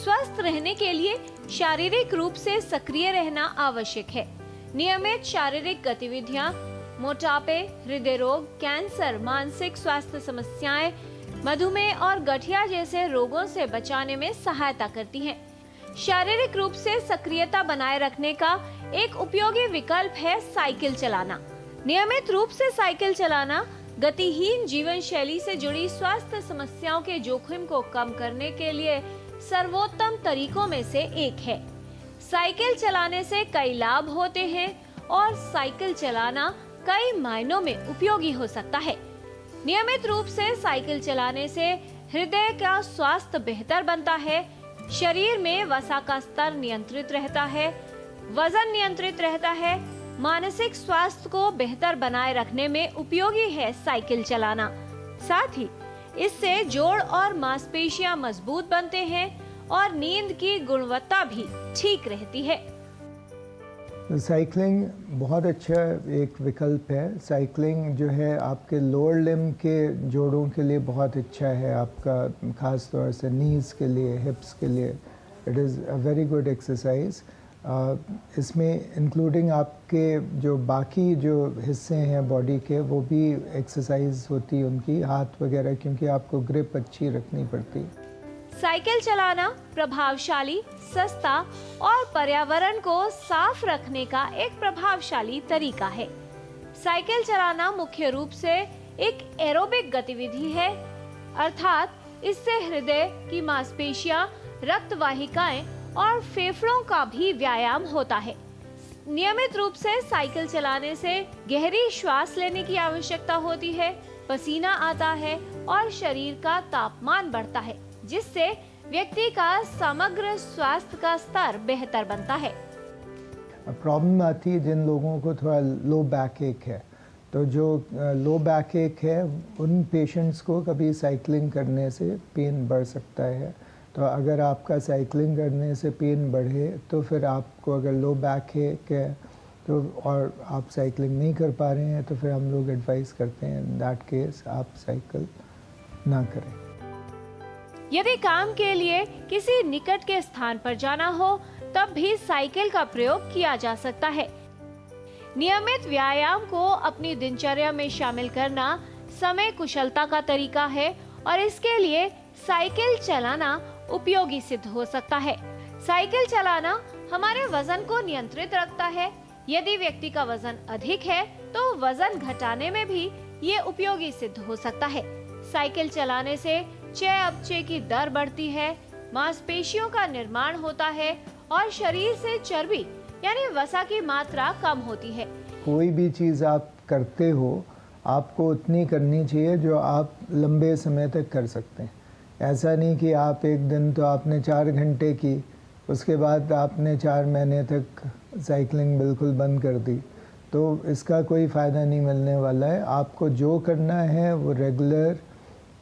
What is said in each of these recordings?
स्वस्थ रहने के लिए शारीरिक रूप से सक्रिय रहना आवश्यक है। नियमित शारीरिक गतिविधियां मोटापे, हृदय रोग, कैंसर, मानसिक स्वास्थ्य समस्याएं, मधुमेह और गठिया जैसे रोगों से बचाने में सहायता करती हैं। शारीरिक रूप से सक्रियता बनाए रखने का एक उपयोगी विकल्प है साइकिल चलाना। नियमित रूप से साइकिल चलाना गतिहीन जीवन शैली से जुड़ी स्वास्थ्य समस्याओं के जोखिम को कम करने के लिए सर्वोत्तम तरीकों में से एक है। साइकिल चलाने से कई लाभ होते हैं और साइकिल चलाना कई मायनों में उपयोगी हो सकता है। नियमित रूप से साइकिल चलाने से हृदय का स्वास्थ्य बेहतर बनता है, शरीर में वसा का स्तर नियंत्रित रहता है, वजन नियंत्रित रहता है, मानसिक स्वास्थ्य को बेहतर बनाए रखने में उपयोगी है साइकिल चलाना। साथ ही इससे जोड़ और मांसपेशियां मजबूत बनते हैं और नींद की गुणवत्ता भी ठीक रहती है। साइकिलिंग बहुत अच्छा एक विकल्प है। साइकिलिंग जो है आपके लोअर लिम्ब के जोड़ों के लिए बहुत अच्छा है, आपका ख़ास तौर से नीज़ के लिए, हिप्स के लिए। It is a very good exercise. इसमें इंक्लूडिंग आपके जो बाकी जो हिस्से हैं बॉडी के, वो भी एक्सरसाइज होती है उनकी, हाथ वगैरह, क्योंकि आपको ग्रिप अच्छी रखनी पड़ती है। साइकिल चलाना प्रभावशाली, सस्ता और पर्यावरण को साफ रखने का एक प्रभावशाली तरीका है। साइकिल चलाना मुख्य रूप से एक एरोबिक गतिविधि है, अर्थात इससे हृदय की मांसपेशियां, रक्त वाहिकाएं और फेफड़ों का भी व्यायाम होता है। नियमित रूप से साइकिल चलाने से गहरी श्वास लेने की आवश्यकता होती है, पसीना आता है और शरीर का तापमान बढ़ता है, जिससे व्यक्ति का समग्र स्वास्थ्य का स्तर बेहतर बनता है। प्रॉब्लम आती है जिन लोगों को थोड़ा लो बैक एक है, तो जो लो बैक एक है उन पेशेंट्स को कभी साइकिलिंग करने से पेन बढ़ सकता है। तो अगर आपका साइकिलिंग करने से पेन बढ़े तो फिर आपको, अगर लो बैक एक है तो और आप साइकिलिंग नहीं कर पा रहे हैं, तो फिर हम लोग एडवाइस करते हैं इन दैट केस आप साइकिल ना करें। यदि काम के लिए किसी निकट के स्थान पर जाना हो तब भी साइकिल का प्रयोग किया जा सकता है। नियमित व्यायाम को अपनी दिनचर्या में शामिल करना समय कुशलता का तरीका है और इसके लिए साइकिल चलाना उपयोगी सिद्ध हो सकता है। साइकिल चलाना हमारे वजन को नियंत्रित रखता है। यदि व्यक्ति का वजन अधिक है तो वजन घटाने में भी ये उपयोगी सिद्ध हो सकता है। साइकिल चलाने से चयापचय की दर बढ़ती है, मांसपेशियों का निर्माण होता है और शरीर से चर्बी यानी वसा की मात्रा कम होती है। कोई भी चीज़ आप करते हो आपको उतनी करनी चाहिए जो आप लंबे समय तक कर सकते हैं। ऐसा नहीं कि आप एक दिन तो आपने 4 घंटे की, उसके बाद आपने 4 महीने तक साइकिलिंग बिल्कुल बंद कर दी, तो इसका कोई फ़ायदा नहीं मिलने वाला है। आपको जो करना है वो रेगुलर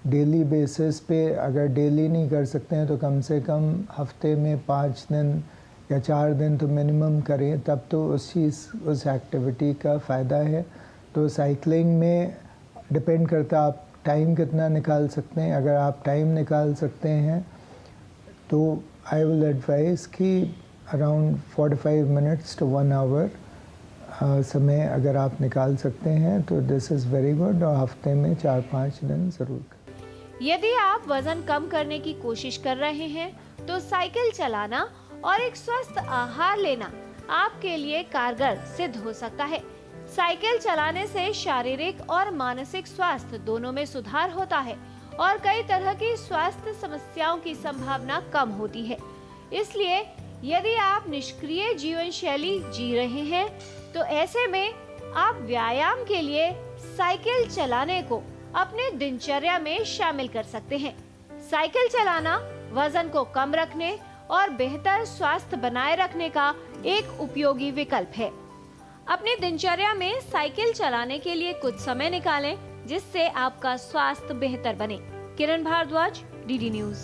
डेली बेसिस पे, अगर डेली नहीं कर सकते हैं तो कम से कम हफ्ते में 5 दिन या 4 दिन तो मिनिमम करें, तब तो उस एक्टिविटी का फ़ायदा है। तो साइकिलिंग में डिपेंड करता आप टाइम कितना निकाल सकते हैं। अगर आप टाइम निकाल सकते हैं तो आई विल एडवाइस कि अराउंड 45 मिनट्स टू 1 आवर समय अगर आप निकाल सकते हैं तो दिस इज़ वेरी गुड, और हफ्ते में 4-5 दिन ज़रूर करें। यदि आप वजन कम करने की कोशिश कर रहे हैं तो साइकिल चलाना और एक स्वस्थ आहार लेना आपके लिए कारगर सिद्ध हो सकता है। साइकिल चलाने से शारीरिक और मानसिक स्वास्थ्य दोनों में सुधार होता है और कई तरह की स्वास्थ्य समस्याओं की संभावना कम होती है। इसलिए यदि आप निष्क्रिय जीवन शैली जी रहे हैं तो ऐसे में आप व्यायाम के लिए साइकिल चलाने को अपने दिनचर्या में शामिल कर सकते हैं। साइकिल चलाना वजन को कम रखने और बेहतर स्वास्थ्य बनाए रखने का एक उपयोगी विकल्प है। अपनी दिनचर्या में साइकिल चलाने के लिए कुछ समय निकालें जिससे आपका स्वास्थ्य बेहतर बने। किरण भारद्वाज, डीडी न्यूज।